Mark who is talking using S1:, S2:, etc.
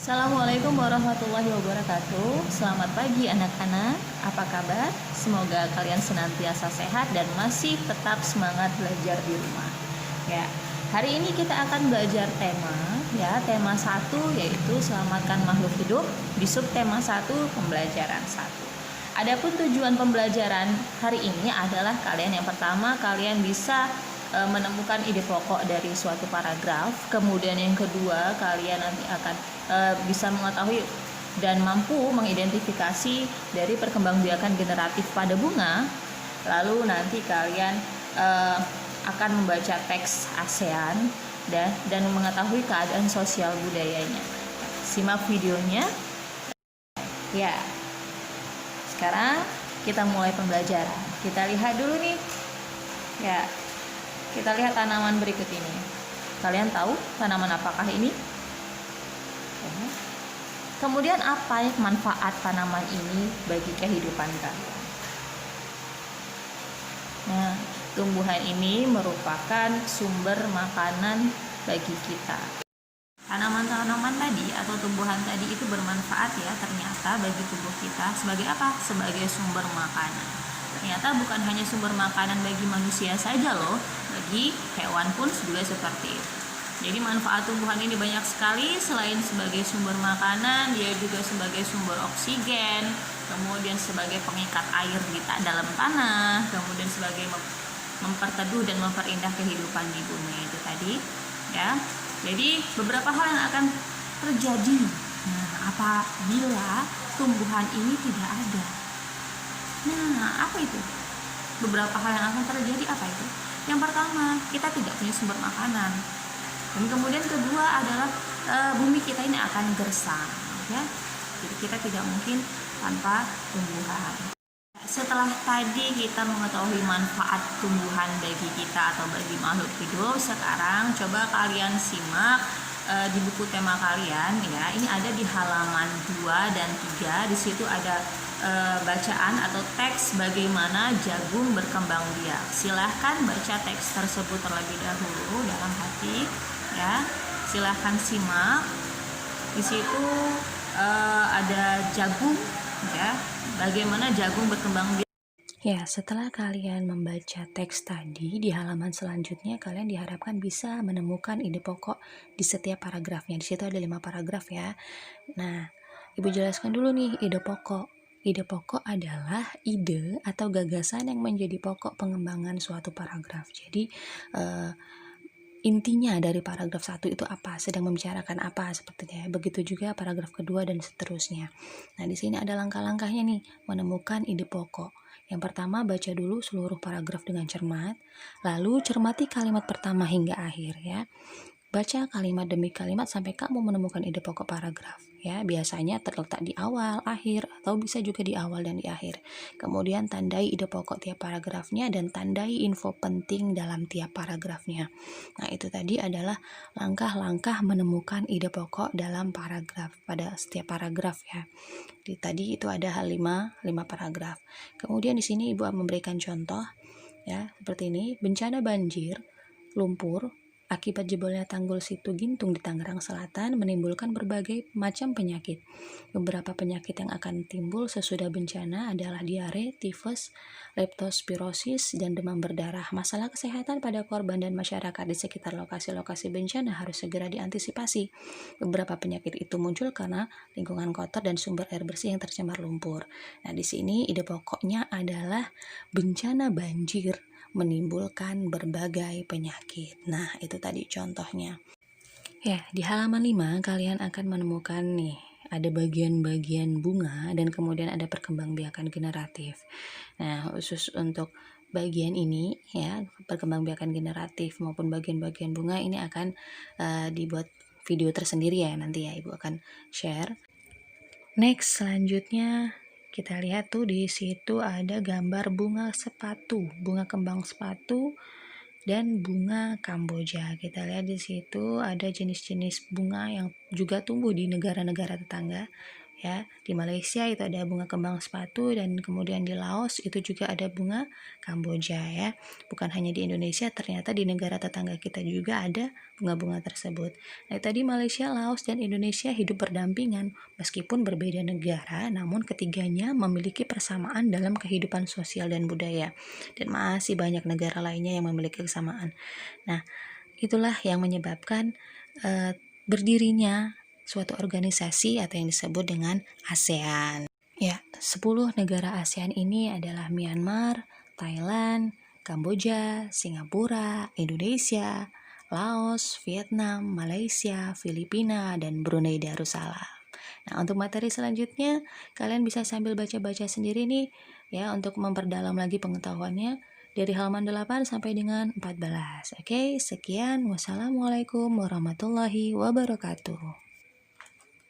S1: Assalamualaikum warahmatullahi wabarakatuh. Selamat pagi anak-anak. Apa kabar? Semoga kalian senantiasa sehat dan masih tetap semangat belajar di rumah. Ya, hari ini kita akan belajar tema 1 yaitu selamatkan makhluk hidup di subtema 1 pembelajaran 1. Adapun tujuan pembelajaran hari ini adalah yang pertama kalian bisa menemukan ide pokok dari suatu paragraf. Kemudian yang kedua, kalian nanti akan bisa mengetahui dan mampu mengidentifikasi dari perkembangbiakan generatif pada bunga. Lalu nanti kalian akan membaca teks ASEAN dan mengetahui keadaan sosial budayanya. Simak videonya. Ya. Sekarang kita mulai pembelajaran. Kita lihat dulu nih. Ya. Kita lihat tanaman berikut ini. Kalian tahu tanaman apakah ini? Kemudian apa manfaat tanaman ini bagi kehidupan kalian? Nah, tumbuhan ini merupakan sumber makanan bagi kita. Tanaman-tanaman tadi atau tumbuhan tadi itu bermanfaat ya ternyata bagi tubuh kita sebagai apa? Sebagai sumber makanan. Ternyata bukan hanya sumber makanan bagi manusia saja loh, bagi hewan pun juga seperti itu. Jadi manfaat tumbuhan ini banyak sekali. Selain sebagai sumber makanan, dia juga sebagai sumber oksigen, kemudian sebagai pengikat air di dalam tanah, kemudian sebagai memperteduh dan memperindah kehidupan di bumi itu tadi ya. Jadi beberapa hal yang akan terjadi apabila tumbuhan ini tidak ada. Apa itu? Beberapa hal yang akan terjadi apa itu? Yang pertama, kita tidak punya sumber makanan. Dan kemudian kedua adalah bumi kita ini akan gersang, ya. Jadi kita tidak mungkin tanpa tumbuhan. Setelah tadi kita mengetahui manfaat tumbuhan bagi kita atau bagi makhluk hidup, sekarang coba kalian simak di buku tema kalian ya. Ini ada di halaman 2 dan 3. Di situ ada bacaan atau teks bagaimana jagung berkembang biak. Silahkan baca teks tersebut terlebih dahulu dalam hati ya. Silahkan simak. Di situ ada jagung ya. Bagaimana jagung berkembang biak.
S2: Ya, setelah kalian membaca teks tadi, di halaman selanjutnya kalian diharapkan bisa menemukan ide pokok di setiap paragrafnya. Di situ ada 5 paragraf ya. Nah, Ibu jelaskan dulu nih ide pokok. Ide pokok adalah ide atau gagasan yang menjadi pokok pengembangan suatu paragraf. Jadi, intinya dari paragraf 1 itu apa, sedang membicarakan apa sepertinya. Begitu juga paragraf kedua dan seterusnya. Nah, di sini ada langkah-langkahnya nih, menemukan ide pokok. Yang pertama, baca dulu seluruh paragraf dengan cermat, lalu cermati kalimat pertama hingga akhir ya. Baca kalimat demi kalimat sampai kamu menemukan ide pokok paragraf ya. Biasanya terletak di awal, akhir, atau bisa juga di awal dan di akhir. Kemudian tandai ide pokok tiap paragrafnya dan tandai info penting dalam tiap paragrafnya. Nah, itu tadi adalah langkah-langkah menemukan ide pokok dalam paragraf pada setiap paragraf ya. Tadi itu ada 5 paragraf. Kemudian di sini Ibu memberikan contoh ya, seperti ini. Bencana banjir, lumpur akibat jebolnya tanggul Situ Gintung di Tangerang Selatan menimbulkan berbagai macam penyakit. Beberapa penyakit yang akan timbul sesudah bencana adalah diare, tifus, leptospirosis, dan demam berdarah. Masalah kesehatan pada korban dan masyarakat di sekitar lokasi-lokasi bencana harus segera diantisipasi. Beberapa penyakit itu muncul karena lingkungan kotor dan sumber air bersih yang tercemar lumpur. Nah, di sini ide pokoknya adalah bencana banjir menimbulkan berbagai penyakit. Nah, itu tadi contohnya. Ya, di halaman 5 kalian akan menemukan nih, ada bagian-bagian bunga dan kemudian ada perkembangbiakan generatif. Nah, khusus untuk bagian ini ya, perkembangbiakan generatif maupun bagian-bagian bunga ini akan dibuat video tersendiri ya nanti ya, Ibu akan share. Next, selanjutnya kita lihat tuh di situ ada gambar bunga sepatu, bunga kembang sepatu dan bunga Kamboja. Kita lihat di situ ada jenis-jenis bunga yang juga tumbuh di negara-negara tetangga. ya. Di Malaysia itu ada bunga kembang sepatu, dan kemudian di Laos itu juga ada bunga Kamboja ya. Bukan hanya di Indonesia, ternyata di negara tetangga kita juga ada bunga-bunga tersebut. Nah, tadi Malaysia, Laos, dan Indonesia hidup berdampingan meskipun berbeda negara, namun ketiganya memiliki persamaan dalam kehidupan sosial dan budaya. Dan masih banyak negara lainnya yang memiliki kesamaan. Nah, itulah yang menyebabkan berdirinya suatu organisasi atau yang disebut dengan ASEAN. Ya, 10 negara ASEAN ini adalah Myanmar, Thailand, Kamboja, Singapura, Indonesia, Laos, Vietnam, Malaysia, Filipina, dan Brunei Darussalam. Nah, untuk materi selanjutnya, kalian bisa sambil baca-baca sendiri nih, ya, untuk memperdalam lagi pengetahuannya dari halaman 8 sampai dengan 14. Oke, sekian. Wassalamualaikum warahmatullahi wabarakatuh.